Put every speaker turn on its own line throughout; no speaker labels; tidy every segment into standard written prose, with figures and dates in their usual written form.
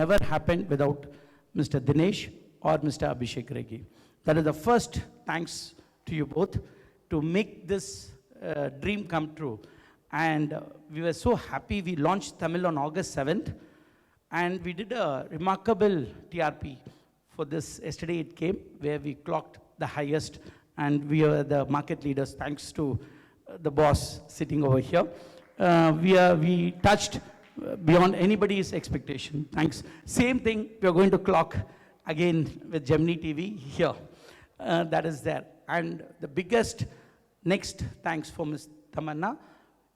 never happened without Mr. Dinesh or Mr. Abhishek Regi. That is the first thanks to you both to make this dream come true. And we were so happy. We launched Tamil on August 7th, and we did a remarkable TRP for this. Yesterday it came, where we clocked the highest, and we are the market leaders, thanks to the boss sitting over here. We touched beyond anybody's expectation. Thanks. Same thing, we are going to clock again with Gemini TV here. That is there. And the biggest next thanks for Ms. Tamanna.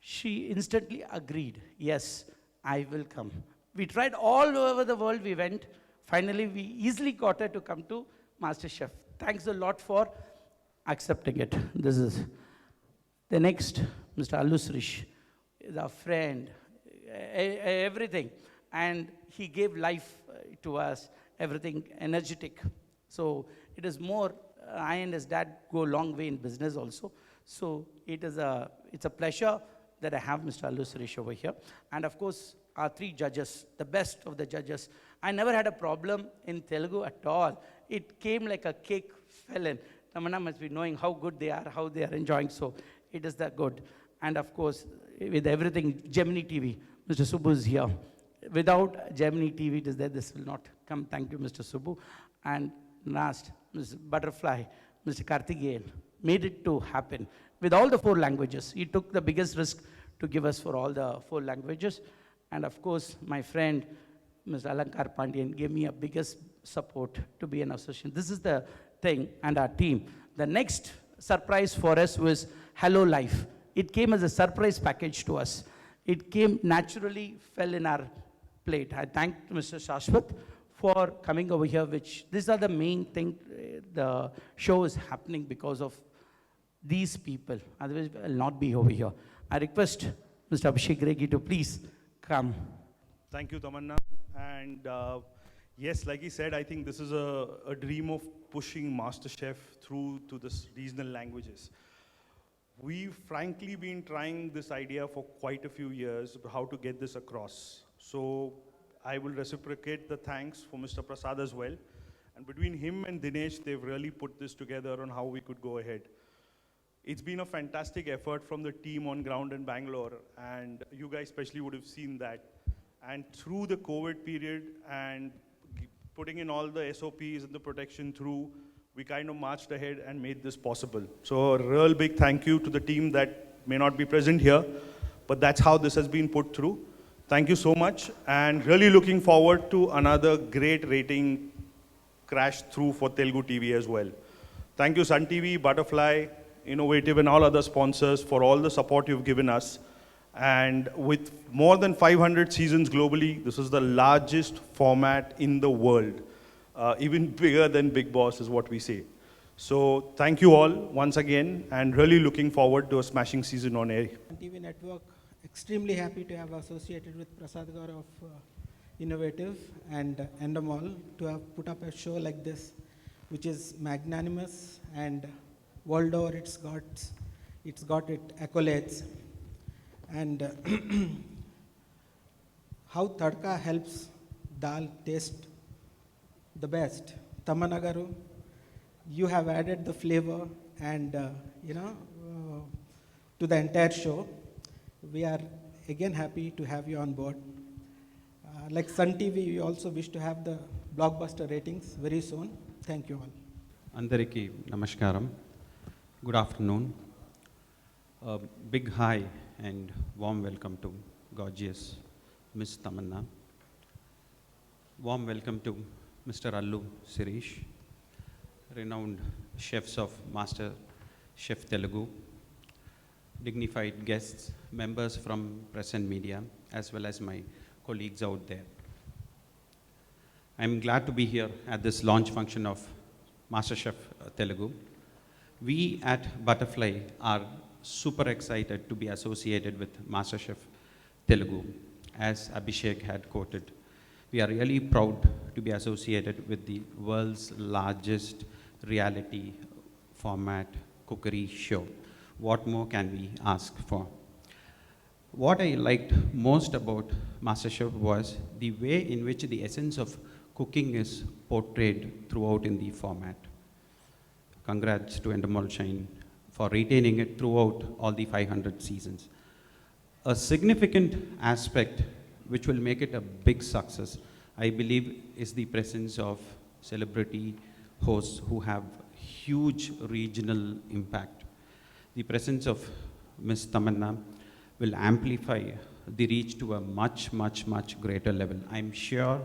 She instantly agreed, yes, I will come. We tried all over the world, we went. Finally, we easily got her to come to MasterChef. Thanks a lot for accepting it. This is the next, Mr. Allu Srish, is our friend, everything. And he gave life to us, everything energetic. So it is more, I and his dad go a long way in business also. So it's a pleasure that I have Mr. Allu Srish over here. And of course, our three judges, the best of the judges. I never had a problem in Telugu at all. It came like a cake fell in. Tamanna must be knowing how good they are, how they are enjoying. So it is that good. And of course, with everything, Gemini TV, Mr. Subbu is here. Without Gemini TV, it is there, this will not come. Thank you, Mr. Subbu. And last, Ms. Butterfly, Mr. Karthikeyan, made it to happen. With all the 4 languages, he took the biggest risk to give us for all the 4 languages. And of course, my friend, Mr. Alankar Pandian, gave me a biggest support to be an associate. This is the thing, and our team. The next surprise for us was Hello Life. It came as a surprise package to us. It came naturally, fell in our plate. I thank Mr. Shashwat for coming over here, which these are the main thing. The show is happening because of these people. Otherwise, I will not be over here. I request Mr. Abhishek Regi to please come.
Thank you, Tamanna. And yes, like he said, I think this is a dream of pushing MasterChef through to the regional languages. We've frankly been trying this idea for quite a few years, how to get this across. So I will reciprocate the thanks for Mr. Prasad as well. And between him and Dinesh, they've really put this together on how we could go ahead. It's been a fantastic effort from the team on ground in Bangalore, and you guys especially would have seen that. And through the COVID period and putting in all the SOPs and the protection through, we kind of marched ahead and made this possible. So a real big thank you to the team that may not be present here, but that's how this has been put through. Thank you so much, and really looking forward to another great rating crash through for Telugu TV as well. Thank you Sun TV, Butterfly, Innovative, and all other sponsors for all the support you've given us. And with more than 500 seasons globally, this is the largest format in the world. Even bigger than Big Boss is what we say. So thank you all once again, and really looking forward to a smashing season on air.
TV Network, extremely happy to have associated with Prasad Gaur of Innovative and Endemol to have put up a show like this, which is magnanimous, and world over it's got accolades. And how Tadka helps dal taste the best. Tamanna garu, you have added the flavor and to the entire show. We are again happy to have you on board. Like Sun TV, we also wish to have the blockbuster ratings very soon. Thank you all.
Andariki namaskaram. Good afternoon. Big hi and warm welcome to gorgeous Miss Tamanna. Warm welcome to Mr. Allu Srish, renowned chefs of Master Chef Telugu, dignified guests, members from press and media, as well as my colleagues out there. I'm glad to be here at this launch function of MasterChef Telugu. We at Butterfly are super excited to be associated with MasterChef Telugu. As Abhishek had quoted, we are really proud to be associated with the world's largest reality format cookery show. What more can we ask for? What I liked most about MasterChef was the way in which the essence of cooking is portrayed throughout in the format. Congrats to Endemol Shine for retaining it throughout all the 500 seasons. A significant aspect which will make it a big success, I believe, is the presence of celebrity hosts who have huge regional impact. The presence of Ms. Tamanna will amplify the reach to a much, much, much greater level. I'm sure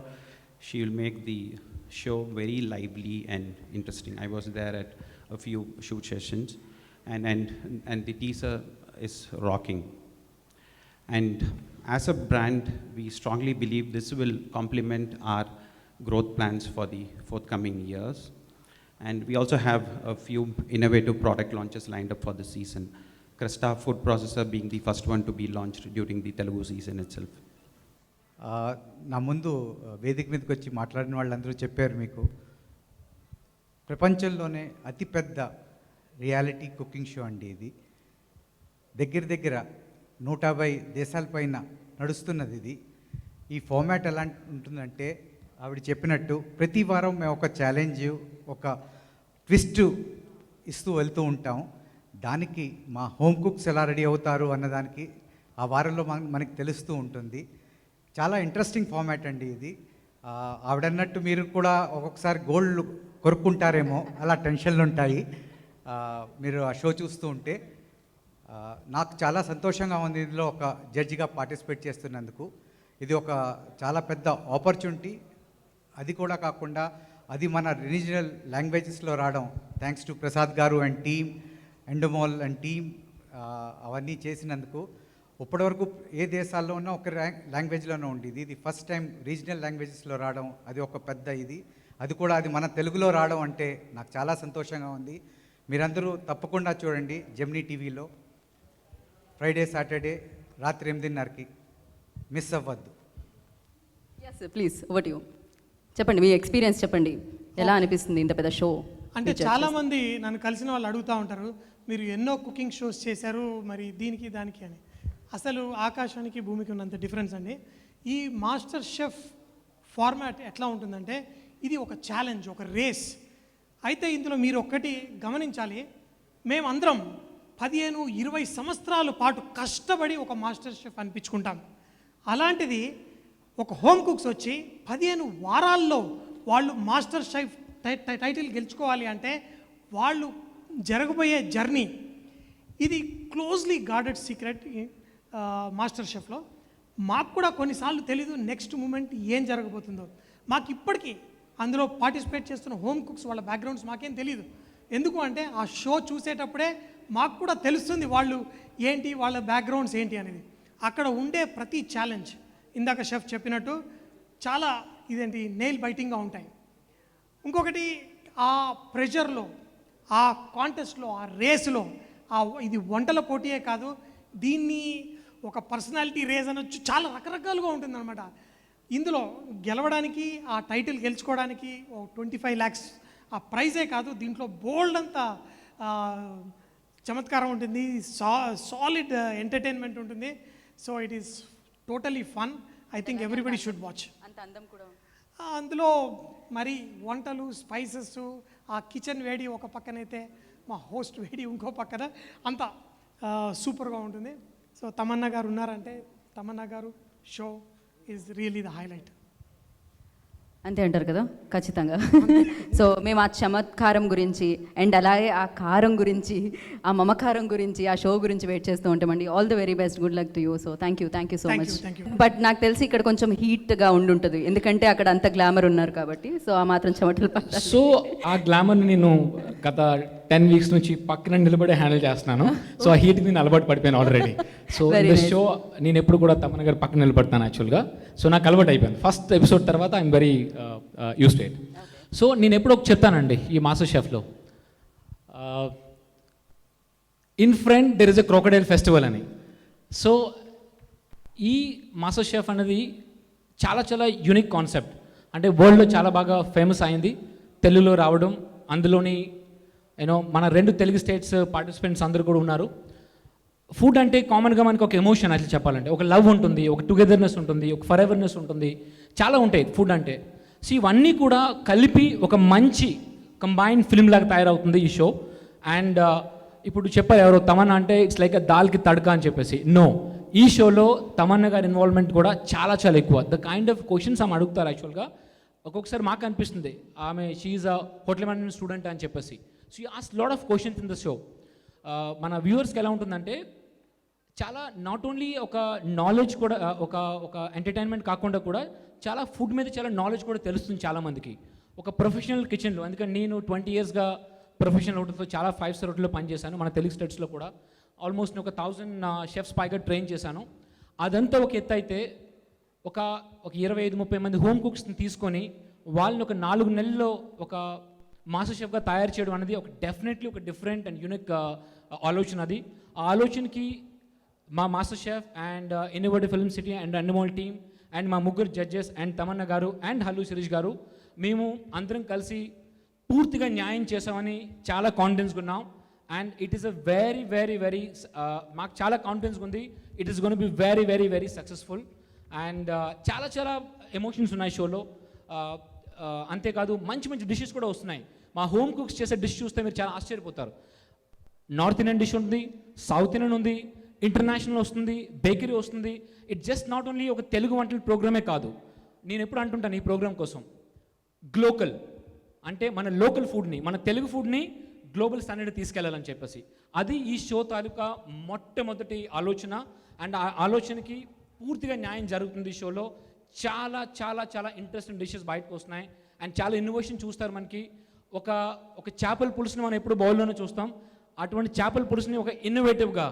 she will make the show very lively and interesting. I was there at a few shoot sessions, and the teaser is rocking. And as a brand, we strongly believe this will complement our growth plans for the forthcoming years. And we also have a few innovative product launches lined up for the season. Cresta food processor being the first one to be launched during the Telugu season itself.
నా ముందు వేదిక మీదకి వచ్చి మాట్లాడిన వాళ్ళందరూ చెప్పారు మీకు ప్రపంచంలోనే అతిపెద్ద రియాలిటీ కుకింగ్ షో అండి ఇది. దగ్గర 150 దేశాలపైన నడుస్తున్నది ఇది. ఈ ఫార్మాట్ ఎలా ఉంటుందంటే ఆవిడ చెప్పినట్టు ప్రతి వారం మేము ఒక ఛాలెంజ్, ఒక ట్విస్ట్ ఇస్తూ వెళ్తూ ఉంటాం. దానికి మా హోమ్ కుక్స్ ఎలా రెడీ అవుతారు అన్నదానికి ఆ వారంలో మనకి తెలుస్తూ ఉంటుంది. చాలా ఇంట్రెస్టింగ్ ఫార్మాట్ అండి ఇది. ఆవిడన్నట్టు మీరు కూడా ఒక్కొక్కసారి గోల్డ్ కొరుక్కుంటారేమో, అలా టెన్షన్లు ఉంటాయి మీరు ఆ షో చూస్తూ ఉంటే. నాకు చాలా సంతోషంగా ఉంది ఇందులో ఒక జడ్జిగా పార్టిసిపేట్ చేస్తున్నందుకు. ఇది ఒక చాలా పెద్ద ఆపర్చునిటీ. అది కూడా కాకుండా అది మన రీజనల్ లాంగ్వేజెస్లో రావడం, thanks to Prasad garu and team, Endemol and team అవన్నీ చేసినందుకు. ఇప్పటివరకు ఏ దేశాల్లో ఉన్నా ఒక లాంగ్వేజ్లోనే ఉండేది. ఇది ఫస్ట్ టైం రీజనల్ లాంగ్వేజెస్లో రావడం, అది ఒక పెద్ద ఇది. అది కూడా అది మన తెలుగులో రావడం అంటే నాకు చాలా సంతోషంగా ఉంది. మీరందరూ తప్పకుండా చూడండి జెమినీ టీవీలో ఫ్రైడే సాటర్డే రాత్రి 8:30కి. మిస్ అవ్వద్దు.
Yes please over to you. చెప్పండి మీ ఎక్స్పీరియన్స్ చెప్పండి, ఎలా అనిపిస్తుంది ఇంత పెద్ద షో?
అంటే చాలామంది నన్ను కలిసిన వాళ్ళు అడుగుతూ ఉంటారు, మీరు ఎన్నో కుకింగ్ షోస్ చేశారు, మరి దీనికి దానికి అని. అసలు ఆకాశానికి భూమికి ఉన్నంత డిఫరెన్స్ అండి. ఈ మాస్టర్ షెఫ్ ఫార్మాట్ ఎట్లా ఉంటుందంటే ఇది ఒక ఛాలెంజ్, ఒక రేస్. అయితే ఇందులో మీరు ఒక్కటి గమనించాలి, మేమందరం 15-20 సంవత్సరాల పాటు కష్టపడి ఒక మాస్టర్ షెఫ్ అనిపించుకుంటాం. అలాంటిది ఒక హోమ్ కుక్స్ వచ్చి 15 వారాల్లో వాళ్ళు మాస్టర్ షెఫ్ టైటిల్ గెలుచుకోవాలి అంటే వాళ్ళు జరగబోయే జర్నీ ఇది క్లోజ్లీ గార్డెడ్ సీక్రెట్. మాస్టర్ షెఫ్లో మాకు కూడా కొన్నిసార్లు తెలీదు నెక్స్ట్ మూమెంట్ ఏం జరగబోతుందో. మాకు ఇప్పటికీ అందులో పార్టిసిపేట్ చేస్తున్న హోమ్ కుక్స్ వాళ్ళ బ్యాక్గ్రౌండ్స్ మాకేం తెలియదు. ఎందుకు అంటే ఆ షో చూసేటప్పుడే మాకు కూడా తెలుస్తుంది వాళ్ళు ఏంటి, వాళ్ళ బ్యాక్గ్రౌండ్స్ ఏంటి అనేది. అక్కడ ఉండే ప్రతి ఛాలెంజ్ ఇందాక షెఫ్ చెప్పినట్టు చాలా ఇదేంటి నెయిల్ బైటింగ్గా ఉంటాయి. ఇంకొకటి ఆ ప్రెషర్లో, ఆ కాంటెస్ట్లో, ఆ రేస్లో ఇది వంటల పోటీయే కాదు, దీన్ని ఒక పర్సనాలిటీ రేస్ అనొచ్చు, చాలా రకరకాలుగా ఉంటుందన్నమాట. ఇందులో గెలవడానికి, ఆ టైటిల్ గెలుచుకోవడానికి 25 lakhs ఆ ప్రైజే కాదు, దీంట్లో బోల్డ్ అంతా చమత్కారం ఉంటుంది, సాలిడ్ ఎంటర్టైన్మెంట్ ఉంటుంది. So it is totally fun. I think everybody should watch.
అంత అందం కూడా
అందులో మరి వంటలు, స్పైసెస్, ఆ కిచెన్ వేడి ఒక పక్కనైతే మా హోస్ట్ వేడి ఇంకో పక్కన, అంతా సూపర్గా ఉంటుంది. సో తమన్నా గారు ఉన్నారంటే తమన్నా గారు show is really the highlight.
అంతే అంటారు కదా? ఖచ్చితంగా. సో మేము ఆ చమత్కారం గురించి అండ్ అలాగే ఆ కారం గురించి, ఆ మమకారం గురించి, ఆ షో గురించి వెయిట్ చేస్తూ ఉంటామండి. All the very best, good luck to you. So thank you so much. But నాకు తెలిసి ఇక్కడ కొంచెం హీట్గా ఉండుంటుంది, ఎందుకంటే అక్కడ అంత గ్లామర్ ఉన్నారు కాబట్టి. సో ఆ మాత్రం చెమటలు పట్టాలి.
సో ఆ గ్లామర్ని నేను గత 10 weeks నుంచి పక్కన నిలబడి హ్యాండిల్ చేస్తున్నాను. సో ఆ హీట్కి నేను అలవాటు పడిపోయాను ఆల్రెడీ. సో ఈ షో నేను ఎప్పుడు కూడా తమన్నా గారు పక్కన నిలబడతాను యాక్చువల్గా. సో నాకు అలవాటు అయిపోయింది. ఫస్ట్ ఎపిసోడ్ తర్వాత I'm very used to it. So నేను ఎప్పుడు ఒక చెప్తానండి ఈ మాస్టర్ షెఫ్లో, in front there is a crocodile festival అని. సో ఈ మాస్టర్ షెఫ్ అనేది చాలా చాలా యూనిక్ కాన్సెప్ట్. అంటే వరల్డ్లో చాలా బాగా ఫేమస్ అయింది, తెలుగులో రావడం, అందులోని మన 2 తెలుగు స్టేట్స్ పార్టిసిపెంట్స్ అందరూ కూడా ఉన్నారు. ఫుడ్ అంటే కామన్గా మనకి ఒక ఎమోషన్ అట్లా చెప్పాలంటే, ఒక లవ్ ఉంటుంది, ఒక టుగెదర్నెస్ ఉంటుంది, ఒక ఫర్ ఎవర్నెస్ ఉంటుంది, చాలా ఉంటాయి ఫుడ్ అంటే. సో ఇవన్నీ కూడా కలిపి ఒక మంచి కంబైన్డ్ ఫిల్మ్ లాగా తయారవుతుంది ఈ షో. అండ్ ఇప్పుడు చెప్పారు ఎవరో తమన్నా అంటే ఇట్స్ లైక్ దాల్కి తడక అని చెప్పేసి. నో, ఈ షోలో తమన్నా గారి ఇన్వాల్వ్మెంట్ కూడా చాలా చాలా ఎక్కువ. ద కైండ్ ఆఫ్ క్వశ్చన్స్ ఆమె అడుగుతారు యాక్చువల్గా. ఒక్కొక్కసారి మాకు అనిపిస్తుంది ఆమె she a hotel management student అని చెప్పేసి. So you ask lot of questions in the show. మన వ్యూవర్స్కి ఎలా ఉంటుందంటే చాలా నాట్ ఓన్లీ ఒక నాలెడ్జ్ కూడా, ఒక ఎంటర్టైన్మెంట్ కాకుండా కూడా చాలా ఫుడ్ మీద చాలా నాలెడ్జ్ కూడా తెలుస్తుంది చాలామందికి. ఒక ప్రొఫెషనల్ కిచెన్లో, ఎందుకంటే నేను 20 yearsగా ప్రొఫెషనల్ హోటల్తో చాలా 5-star హోటల్లో పనిచేశాను మన తెలుగు స్టేట్స్లో కూడా. ఆల్మోస్ట్ ఒక 1000 షెఫ్స్ పైగా ట్రైన్ చేశాను. అదంతా ఒక ఎత్తు అయితే ఒక 25-30 మంది హోమ్ కుక్స్ని తీసుకొని వాళ్ళని ఒక 4 నెలల్లో ఒక మాస్టర్ షెఫ్గా తయారు చేయడం అనేది ఒక డెఫినెట్లీ ఒక డిఫరెంట్ అండ్ యూనిక్ ఆలోచన. అది ఆ ఆలోచనకి మా MasterChef and innovative film city and Endemol team and మా ముగ్గురు జడ్జెస్ అండ్ తమన్నా గారు అండ్ హల్లు శిరీష్ గారు, మేము అందరం కలిసి పూర్తిగా న్యాయం చేసామని చాలా కాన్ఫిడెన్స్గా ఉన్నాం. And it is a very very very మాకు చాలా కాన్ఫిడెన్స్గా ఉంది. It is gonna be very very very successful. And చాలా చాలా ఎమోషన్స్ ఉన్నాయి షోలో. అంతేకాదు మంచి మంచి డిషెస్ కూడా వస్తున్నాయి. మా హోమ్ కుక్స్ చేసే డిష్ చూస్తే మీరు చాలా ఆశ్చర్యపోతారు. నార్త్ ఇండియన్ డిష్ ఉంది, సౌత్ ఇండియన్ ఉంది, ఇంటర్నేషనల్ వస్తుంది, బేకరీ వస్తుంది. ఇట్ జస్ట్ నాట్ ఓన్లీ ఒక తెలుగు వంటల ప్రోగ్రామే కాదు. నేను ఎప్పుడు అంటుంటాను ఈ ప్రోగ్రామ్ కోసం, గ్లోకల్ అంటే మన లోకల్ ఫుడ్ని, మన తెలుగు ఫుడ్ని గ్లోబల్ స్టాండర్డ్ తీసుకెళ్లాలని చెప్పేసి. అది ఈ షో తాలూకా మొట్టమొదటి ఆలోచన. అండ్ ఆ ఆలోచనకి పూర్తిగా న్యాయం జరుగుతుంది ఈ షోలో. చాలా చాలా చాలా ఇంట్రెస్టింగ్ డిషెస్ బయటకు వస్తున్నాయి అండ్ చాలా ఇన్నోవేషన్ చూస్తారు. మనకి ఒక చేపల పులుసుని మనం ఎప్పుడు బౌల్లోనే చూస్తాం. అటువంటి చేపల పులుసుని ఒక ఇన్నోవేటివ్గా,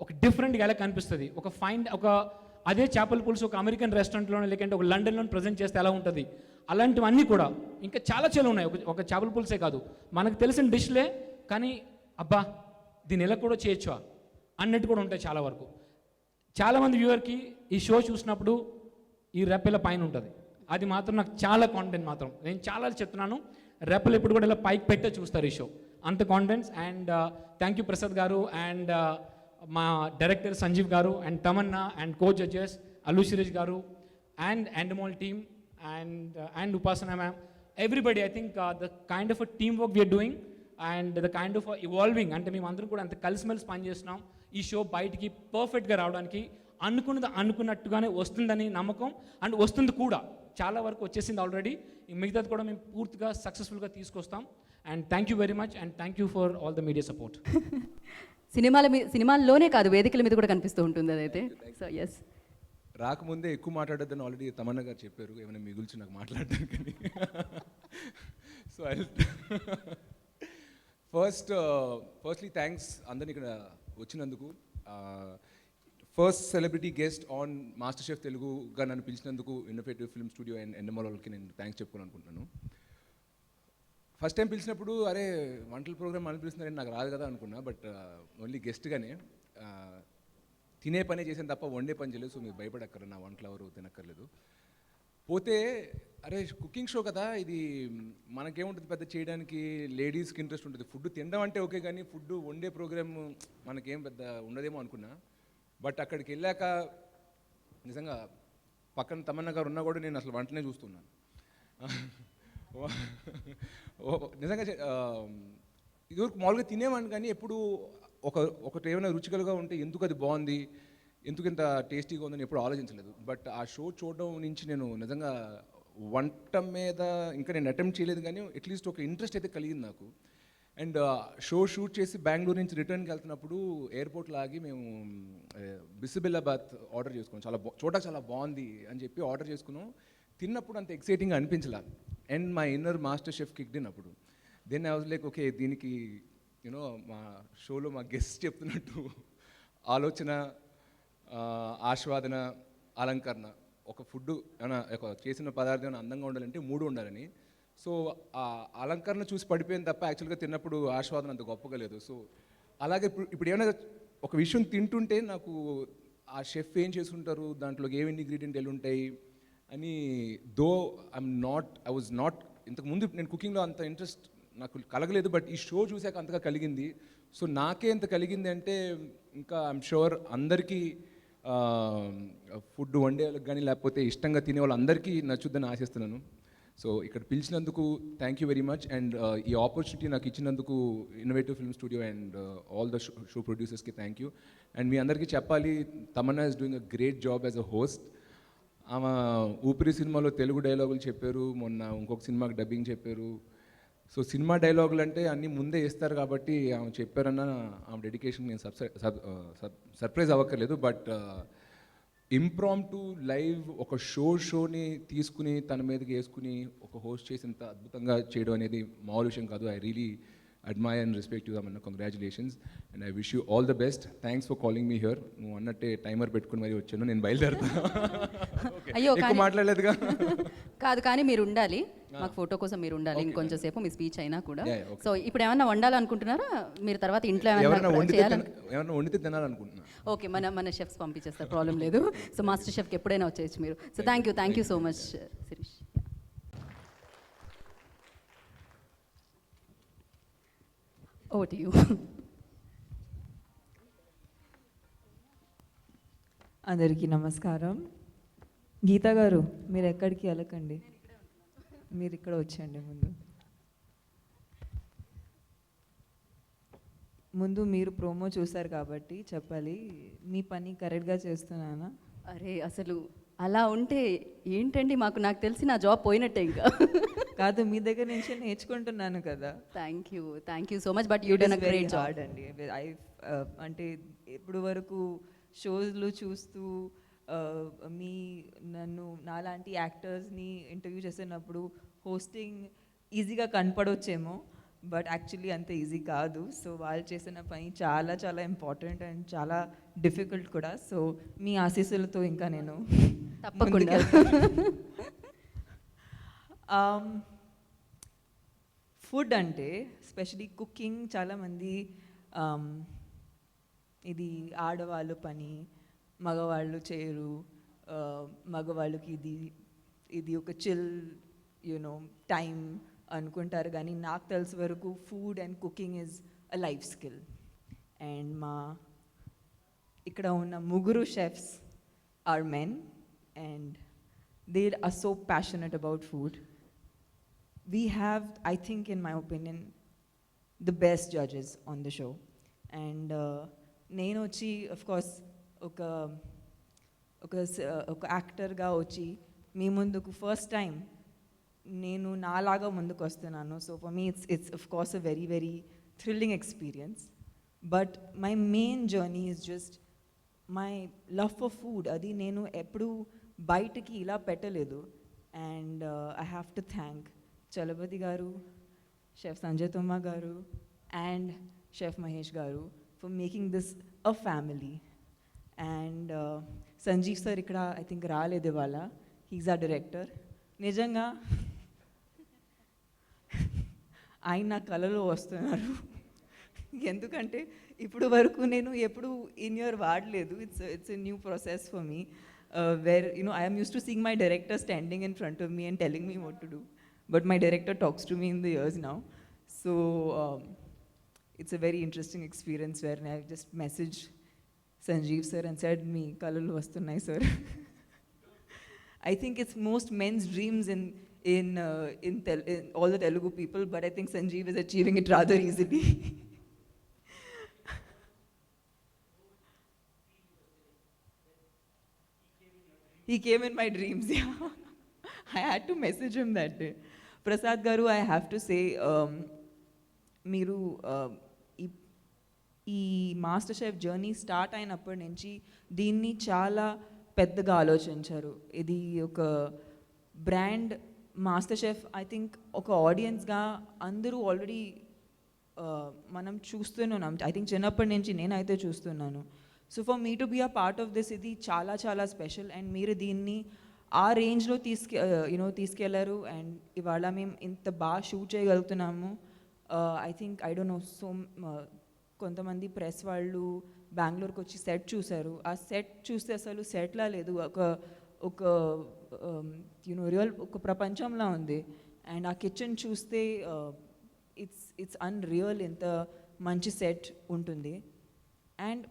ఒక డిఫరెంట్గా ఎలా కనిపిస్తుంది, ఒక అదే చేపల పులుసు ఒక అమెరికన్ రెస్టారెంట్లోనే లేకంటే ఒక లండన్లో ప్రజెంట్ చేస్తే ఎలా ఉంటుంది, అలాంటివన్నీ కూడా ఇంకా చాలా చాలా ఉన్నాయి. ఒక చేపల పులుసే కాదు, మనకు తెలిసిన డిష్లే కానీ అబ్బా దీన్ని ఎలా కూడా చేయొచ్చా అన్నట్టు కూడా ఉంటాయి చాలా వరకు. చాలామంది వ్యూవర్కి ఈ షో చూసినప్పుడు ఈ రెప్పల పైన ఉంటుంది. అది మాత్రం నాకు చాలా కాన్ఫిడెంట్ మాత్రం. నేను చాలా చెప్తున్నాను, రెప్పలు ఎప్పుడు కూడా ఇలా పైకి పెట్టే చూస్తారు ఈ షో, అంత confidence. And thank you Prasad garu and మా director Sanjeev garu and Tamannaah and co judges Allu Sirish garu and Endemol team and Upasana ma'am, everybody. I think the kind of a team work we're doing and the kind of evolving, అంటే మేము అందరం కూడా అంత కలిసిమెలిసి పనిచేస్తున్నాం ఈ show బయటికి పర్ఫెక్ట్గా రావడానికి. అనుకున్నట్టుగానే వస్తుందని నమ్మకం అండ్ వస్తుంది కూడా, చాలా వరకు వచ్చేసింది ఆల్రెడీ. మిగతాది కూడా మేము పూర్తిగా సక్సెస్ఫుల్గా తీసుకొస్తాం. And thank you very much and thank you for all the media support.
సినిమాల్లోనే కాదు, వేదికల మీద కూడా కనిపిస్తూ ఉంటుంది అదైతే. సో ఎస్,
రాకముందే ఎక్కువ మాట్లాడొద్దని ఆల్రెడీ తమన్నా గారు చెప్పారు, ఏమైనా మీ గురించి నాకు మాట్లాడడానికి. సో ఐ ఫస్ట్లీ థ్యాంక్స్ అందరిని ఇక్కడ వచ్చినందుకు. First celebrity guest on MasterChef తెలుగుగా నన్ను పిలిచినందుకు innovative film studio and Endemol వాళ్ళకి నేను థ్యాంక్స్ చెప్పుకోవాలనుకుంటున్నాను. ఫస్ట్ టైం పిలిచినప్పుడు అరే వంటల ప్రోగ్రామ్ అని పిలుస్తున్నారని నాకు రాదు కదా అనుకున్నా. బట్ ఓన్లీ గెస్ట్గానే తినే పనే చేసాను తప్ప వండే పని చేయలేదు. సో మీరు భయపడక్కర్లేదు, నా వంటలు ఎవరు తినక్కర్లేదు. పోతే అరే కుకింగ్ షో కదా ఇది, మనకేముంటుంది పెద్ద చేయడానికి, లేడీస్కి ఇంట్రెస్ట్ ఉంటుంది. ఫుడ్ తినడం అంటే ఓకే, కానీ ఫుడ్ వండే ప్రోగ్రామ్ మనకేం పెద్ద ఉండదేమో అనుకున్నా. బట్ అక్కడికి వెళ్ళాక నిజంగా పక్కన తమన్నా గారు ఉన్నా కూడా నేను అసలు వంటనే చూస్తున్నాను. నిజంగా ఇదివరకు మామూలుగా తినేవాడిని, కానీ ఎప్పుడు ఒకటి ఏమైనా రుచికలుగా ఉంటే ఎందుకు అది బాగుంది, ఎందుకు ఇంత టేస్టీగా ఉందని ఎప్పుడు ఆలోచించలేదు. బట్ ఆ షో చూడడం నుంచి నేను నిజంగా వంట మీద ఇంకా నేను అటెంప్ట్ చేయలేదు, కానీ అట్లీస్ట్ ఒక ఇంట్రెస్ట్ అయితే కలిగింది నాకు. అండ్ షో షూట్ చేసి బెంగళూరు నుంచి రిటర్న్కి వెళ్తున్నప్పుడు ఎయిర్పోర్ట్లో ఆగి మేము బిసిబెల్లాబాద్ ఆర్డర్ చేసుకున్నాం. చూడడానికి చాలా బాగుంది అని చెప్పి ఆర్డర్ చేసుకున్నాం. తిన్నప్పుడు అంత ఎక్సైటింగ్గా అనిపించలే. అండ్ మా inner MasterChef kicked in అప్పుడు. Then I was like okay, దీనికి యూనో మా షోలో మా గెస్ట్ చెప్తున్నట్టు ఆలోచన, ఆస్వాదన, అలంకరణ, ఒక ఫుడ్ ఏమైనా ఒక చేసిన పదార్థం ఏమైనా అందంగా ఉండాలంటే 3 ఉండాలని. సో ఆ అలంకరణ చూసి పడిపోయింది తప్ప యాక్చువల్గా తిన్నప్పుడు ఆస్వాదన అంత గొప్పగా లేదు. సో అలాగే ఇప్పుడు ఏమైనా ఒక విషయం తింటుంటే నాకు ఆ షెఫ్ ఏం చేసుకుంటారు, దాంట్లోకి ఏమి ఇంగ్రీడియంట్ ఎలా ఉంటాయి అని, ఐ వాజ్ నాట్ ఇంతకుముందు నేను కుకింగ్లో అంత ఇంట్రెస్ట్ నాకు కలగలేదు. బట్ ఈ షో చూసాక అంతగా కలిగింది. సో నాకే ఎంత కలిగింది అంటే ఇంకా ఐఎమ్ షూర్ అందరికీ ఫుడ్ వండే వాళ్ళకి కానీ లేకపోతే ఇష్టంగా తినే వాళ్ళందరికీ నచ్చుద్దని ఆశిస్తున్నాను. సో ఇక్కడ పిలిచినందుకు thank you very much. And ఈ ఆపర్చునిటీ నాకు ఇచ్చినందుకు innovative film studio and all the show ప్రొడ్యూసర్స్కి థ్యాంక్ యూ. అండ్ మీ అందరికీ చెప్పాలి, Tamannaah is doing a great job as a host. ఆమె ఊపిరి సినిమాలో తెలుగు డైలాగులు చెప్పారు, మొన్న ఇంకొక సినిమాకి డబ్బింగ్ చెప్పారు. సో సినిమా డైలాగులు అంటే అన్నీ ముందే ఇస్తారు కాబట్టి ఆమె చెప్పారన్న ఆమె డెడికేషన్ నేను సర్ప్రైజ్ అవ్వక్కర్లేదు. బట్ ఇంప్రాంప్టు లైవ్ ఒక షోని తీసుకుని తన మీదకి వేసుకుని ఒక హోస్ట్ చేసినంత అద్భుతంగా చేయడం అనేది మామూలు విషయం కాదు. I really admire and respect you అన్న. Congratulations and I wish you all the best. Thanks for calling me here. నువ్వు అన్నట్టే టైమర్ పెట్టుకుని మరీ వచ్చాను, నేను బయలుదేరుతాను.
అయ్యో
ఎక్కువ మాట్లాడలేదుగా.
కాదు, కానీ మీరు ఉండాలి, మాకు ఫోటో కోసం మీరు ఉండాలి ఇంకొంచెం సేపు, మీ స్పీచ్ అయినా కూడా.
Yeah, okay.
సో ఇప్పుడు ఏమన్నా వండాలనుకుంటున్నారా మీరు? తర్వాత ఇంట్లో
ఎవరైనా
ఏమన్నా చేయాలని?
వండితే తినాలనుకుంటున్నా.
ఓకే, మన షెఫ్స్ పంపించేస్తారు, ప్రాబ్లం లేదు. సో మాస్టర్ షెఫ్కి ఎప్పుడైనా వచ్చేయచ్చు మీరు. So thank you so much Sirish. Over to you.
అందరికీ నమస్కారం. గీతా గారు, మీరు ఎక్కడికి వెళ్ళకండి, మీరు ఇక్కడ వచ్చేయండి. ముందు మీరు ప్రోమో చూసారు కాబట్టి చెప్పాలి, మీ పని కరెక్ట్గా చేస్తున్నానా?
అరే అసలు అలా ఉంటే ఏంటండి, నాకు తెలిసి నా జాబ్ పోయినట్టే ఇంకా.
కాదు, మీ దగ్గర నుంచి నేర్చుకుంటున్నాను కదా.
Thank you so much. But you done a great job
అండి. అంటే ఇప్పుడు వరకు షోస్లు చూస్తూ నన్ను నాలాంటి యాక్టర్స్ని ఇంటర్వ్యూ చేసినప్పుడు హోస్టింగ్ ఈజీగా కనపడవచ్చేమో, బట్ యాక్చువల్లీ అంత ఈజీ కాదు. సో వాళ్ళు చేసిన పని చాలా చాలా ఇంపార్టెంట్ అండ్ చాలా డిఫికల్ట్ కూడా. సో మీ ఆశీస్సులతో ఇంకా నేను
తప్పకుండా.
ఫుడ్ అంటే స్పెషలీ కుకింగ్ చాలామంది ఇది ఆడవాళ్ళు పని, మగవాళ్ళు చేయరు, మగవాళ్ళకి ఇది ఒక చిల్ టైం అనుకుంటారు. కానీ నాకు తెలిసి వరకు food and cooking is a life skill. And ఇక్కడ ఉన్న ముగ్గురు chefs are men and they are so passionate about food. We have, I think in my opinion, the best judges on the show. And నేను వచ్చి of course ఒక యాక్టర్గా వచ్చి మీ ముందుకు first time నేను నాలాగా ముందుకు వస్తున్నాను. So for me it's of course a very very thrilling experience. But my main journey is just my love for food. అది నేను ఎప్పుడు బయటికి ఇలా పెట్టలేదు. And I have to thank Chalapathi గారు, షెఫ్ సంజయ్ తొమ్మ గారు and chef Mahesh garu for making this a family. And Sanjeev sir ఇక్కడ I think రాలేదు ఇవాళ, హీజ్ ఆ డైరెక్టర్. నిజంగా ఆయన నా కళలో వస్తున్నారు, ఎందుకంటే ఇప్పుడు వరకు నేను ఎప్పుడు ఇన్ ఇయర్ వాడలేదు. It's a new process for me, where I am used to seeing my director standing in front of me and telling me what to do. But my director talks to me in the ears now. So it's a very interesting experience where I just messaged Sanjeev sir and said, "Me kalalu vastunnai sir." I think it's most men's dreams in all the Telugu people, but I think Sanjeev is achieving it rather easily. He came in my dreams, yeah. I had to message him that day. Prasad Garu, I have to say, మీరు ఈ master chef journey start అయినప్పటి నుంచి దీన్ని చాలా పెద్దగా ఆలోచించారు. ఇది ఒక brand master chef. I think ఒక ఆడియన్స్గా అందరూ ఆల్రెడీ మనం చూస్తున్నాం. ఐ థింక్ చిన్నప్పటి నుంచి నేనైతే చూస్తున్నాను. So for me to be a part of this, ఇది చాలా చాలా స్పెషల్. అండ్ మీరు దీన్ని ఆ రేంజ్లో తీసుకెళ్లారు. అండ్ ఇవాళ మేము ఇంత బాగా షూట్ చేయగలుగుతున్నాము. I think I don't know, so కొంతమంది ప్రెస్ వాళ్ళు బెంగళూరుకి వచ్చి సెట్ చూశారు. ఆ సెట్ చూస్తే అసలు సెట్లా లేదు, ఒక రియల్ ఒక ప్రపంచంలా ఉంది. అండ్ ఆ కిచెన్ చూస్తే ఇట్స్ అన్రియల్, ఎంత మంచి సెట్ ఉంటుంది. And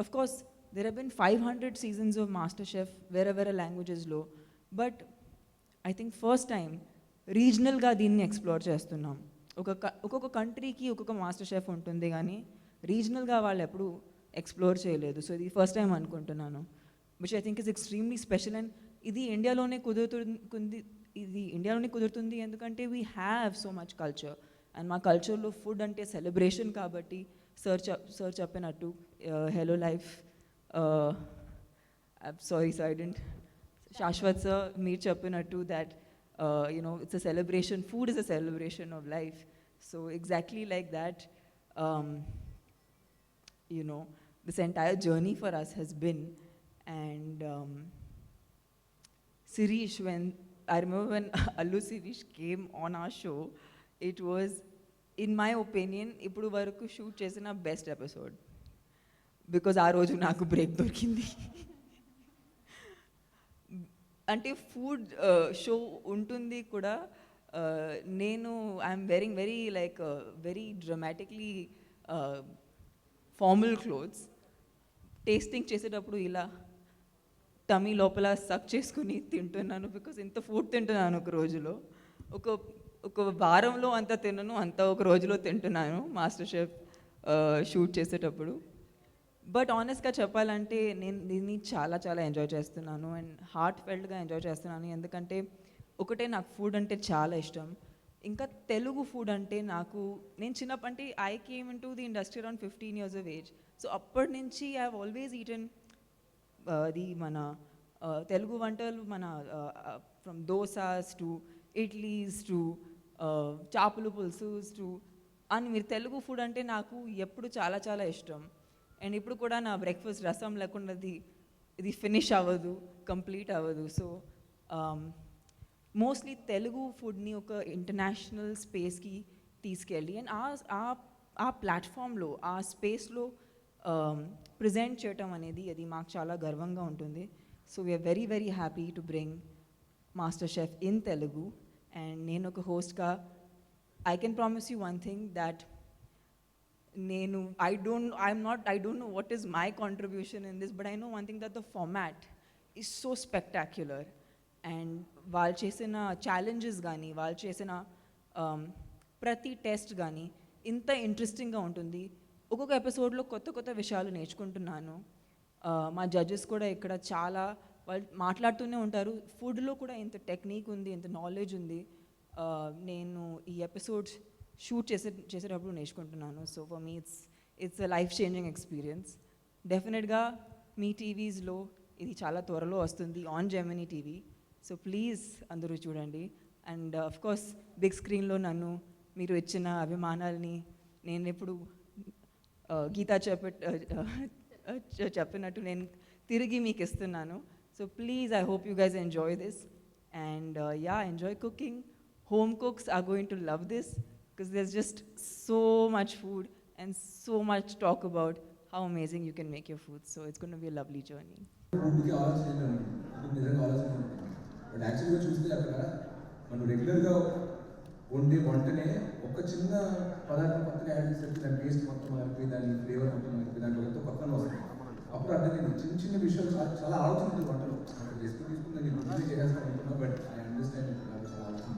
of course, there have been 500 seasons of MasterChef, వేరే లాంగ్వేజెస్లో, but I think first time రీజనల్గా దీన్ని ఎక్స్ప్లోర్ చేస్తున్నాం. ఒక్కొక్క కంట్రీకి ఒక్కొక్క మాస్టర్ షెఫ్ ఉంటుంది, కానీ రీజనల్గా వాళ్ళు ఎప్పుడు ఎక్స్ప్లోర్ చేయలేదు. సో ఇది ఫస్ట్ టైం అనుకుంటున్నాను, which I think is extremely special. And ఇది ఇండియాలోనే కుదురుతుంది ఎందుకంటే we have so much culture, and మా కల్చర్లో ఫుడ్ అంటే సెలబ్రేషన్ కాబట్టి సార్ చెప్పినట్టు hello life, sorry sir I didn't, Shashwat sir మీరు చెప్పినట్టు that it's a celebration, food is a celebration of life. So exactly like that, this entire journey for us has been. And Sirish, I remember when Allu Sirish came on our show, it was, in my opinion, ippudu varaku shoot chesina best episode, because aa roju naaku break dorkindi. అంటే food show ఉంటుంది కూడా, నేను I'm వెరింగ్ very డ్రమాటిక్లీ formal clothes, tasting చేసేటప్పుడు ఇలా tummy లోపల సక్ చేసుకుని తింటున్నాను, because ఇంత ఫుడ్ తింటున్నాను ఒక రోజులో. ఒక వారంలో అంత తినను, అంత ఒక రోజులో తింటున్నాను మాస్టర్ షెఫ్ షూట్ చేసేటప్పుడు. బట్ ఆనెస్ట్గా చెప్పాలంటే నేను దీన్ని చాలా ఎంజాయ్ చేస్తున్నాను, అండ్ హార్ట్ ఫెల్ట్గా ఎంజాయ్ చేస్తున్నాను. ఎందుకంటే ఒకటే, నాకు ఫుడ్ అంటే చాలా ఇష్టం. ఇంకా తెలుగు ఫుడ్ అంటే నేను చిన్నప్పటి I came in to the industry around 15 years of age. So అప్పటి నుంచి ఐ హ్యావ్ ఆల్వేస్ ఈటన్ మన తెలుగు వంటలు, మన from dosas to idlis to చేపల పులుసు టు, అని మీరు తెలుగు ఫుడ్ అంటే నాకు ఎప్పుడు చాలా ఇష్టం. అండ్ ఇప్పుడు కూడా నా బ్రేక్ఫాస్ట్ రసం లేకుండా ఇది ఫినిష్ అవ్వదు, కంప్లీట్ అవ్వదు. సో మోస్ట్లీ తెలుగు ఫుడ్ని ఒక ఇంటర్నేషనల్ స్పేస్కి తీసుకెళ్ళి, అండ్ ఆ ప్లాట్ఫామ్లో, ఆ స్పేస్లో ప్రజెంట్ చేయటం అనేది అది మాకు చాలా గర్వంగా ఉంటుంది. So we're very happy to bring MasterChef in Telugu. And నేను ఒక హోస్ట్గా I can promise you one thing, that I don't know what is my contribution in this, but I know one thing, that the format is so spectacular, and వాళ్ళు చేసిన challenges కానీ, వాళ్ళు చేసిన ప్రతి test కానీ ఇంత ఇంట్రెస్టింగ్గా ఉంటుంది. ఒక్కొక్క ఎపిసోడ్లో కొత్త విషయాలు నేర్చుకుంటున్నాను. మా జడ్జెస్ కూడా ఇక్కడ చాలా వాళ్ళు మాట్లాడుతూనే ఉంటారు. ఫుడ్లో కూడా ఇంత టెక్నిక్ ఉంది, ఇంత నాలెడ్జ్ ఉంది. నేను ఈ ఎపిసోడ్స్ షూట్ చేసేటప్పుడు నేర్చుకుంటున్నాను. So for me it's a life changing experience. డెఫినెట్గా మీ టీవీస్లో ఇది చాలా త్వరలో వస్తుంది on Gemini TV. So please అందరూ చూడండి. అండ్ ఆఫ్ కోర్స్ బిగ్ స్క్రీన్లో నన్ను మీరు ఇచ్చిన అభిమానాల్ని నేను ఎప్పుడు గీతా చెప్పినట్టు నేను తిరిగి మీకు ఇస్తున్నాను. So please, I hope you guys enjoy this. And enjoy cooking. Home cooks are going to love this, because there's just so much food and so much talk about how amazing you can make your food. So it's going to be a lovely journey.
ఫుడ్కి ఆలోచన నిజంగా ఆలోచన, but యాక్చువల్గా చూస్తే అక్కడ మనం రెగ్యులర్గా వండే వంటనే ఒక చిన్న పదార్థం కొత్తగా యాడ్ చేసేసరికి దాని టేస్ట్ మొత్తం మారిపోయి, దాని ఫ్లేవర్ మొత్తం మారిపోయి, దాంట్లో ఎంతో కొత్తగా వస్తుంది. అప్పుడు అర్థమైంది చిన్న విషయాలు చాలా ఆలోచన ఉంటుంది వంటలో. రెసిపీ తీసుకుని నేను ముందే చేసేస్తాను అనుకున్నా, బట్ ఐ అండర్స్టాండ్ చాలా ఆలోచన.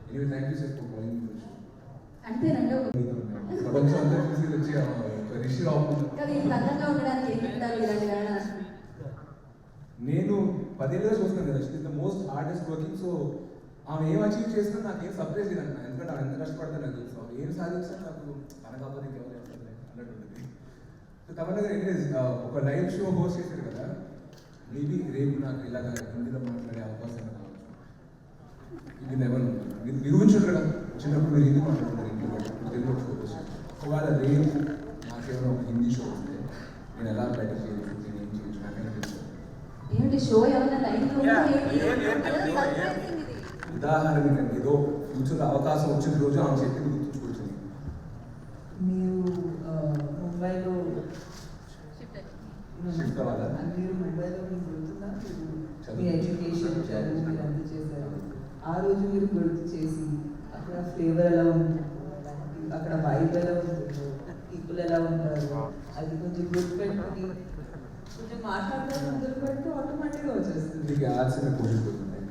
Anyway, thank you sir for calling me show. ప్రపంచం అంతా చూసి వచ్చి రిషి నేను 10 ఏళ్ళుగా చూస్తున్నాను కదా, she the most hardest working. So ఆమె ఏం అచీవ్ చేసినా నాకేం సర్ప్రైజ్ లేదన్న, ఎందుకంటే ఆమె ఎంత కష్టపడతా నాకు తెలుసు. ఏం సాధించినా నాకు తన కాకపోతే ఇంకెవరు చేస్తారు అన్నట్టు ఉంటుంది. సో తమన్నా గారు ఎనీవేస్ ఒక లైవ్ షో హోస్ట్ చేశారు కదా, మేబీ రేపు నాకు ఇలాగ హిందీలో మాట్లాడే అవకాశం కావచ్చు. ఇది నెవర్ మీరు ఊహించారు కదా, చిన్నప్పుడు మీరు హిందీ మాట్లాడుతున్నారు ఇంట్లో, బట్టి తెలుగు షో వచ్చారు. ఒకవేళ రేపు నాకేమైనా ఒక హిందీ షో వస్తే నేను ఎలా బెటర్ చేయొచ్చు, నేను ఏం చేయొచ్చు, నాకైనా తెలుసు. ఉదాహరణకి ఏదో ఫ్యూచర్లో అవకాశం వచ్చిన రోజు ఆమె చెప్పింది గుర్తుంచుకుంటుంది.
మీరు ముంబైలో
షిఫ్ట్ అవ్వాలా?
మీరు ముంబైలో మీకు గుర్తుందా, మీ ఎడ్యుకేషన్ చదువు మీరు అంతా చేశారు. ఆ రోజు మీరు గుర్తు చేసి అక్కడ ఫ్లేవర్ ఎలా ఉంటుందో, అక్కడ వైబ్ ఎలా ఉంటుందో, పీపుల్ ఎలా ఉంటారు, అది కొంచెం గుర్తుపెట్టుకుని కొంచెం మాట్లాడడం మొదలు పెడితే ఆటోమేటిక్గా వచ్చేస్తుంది.
మీకు యాడ్స్ పోషిపోతున్నాయి.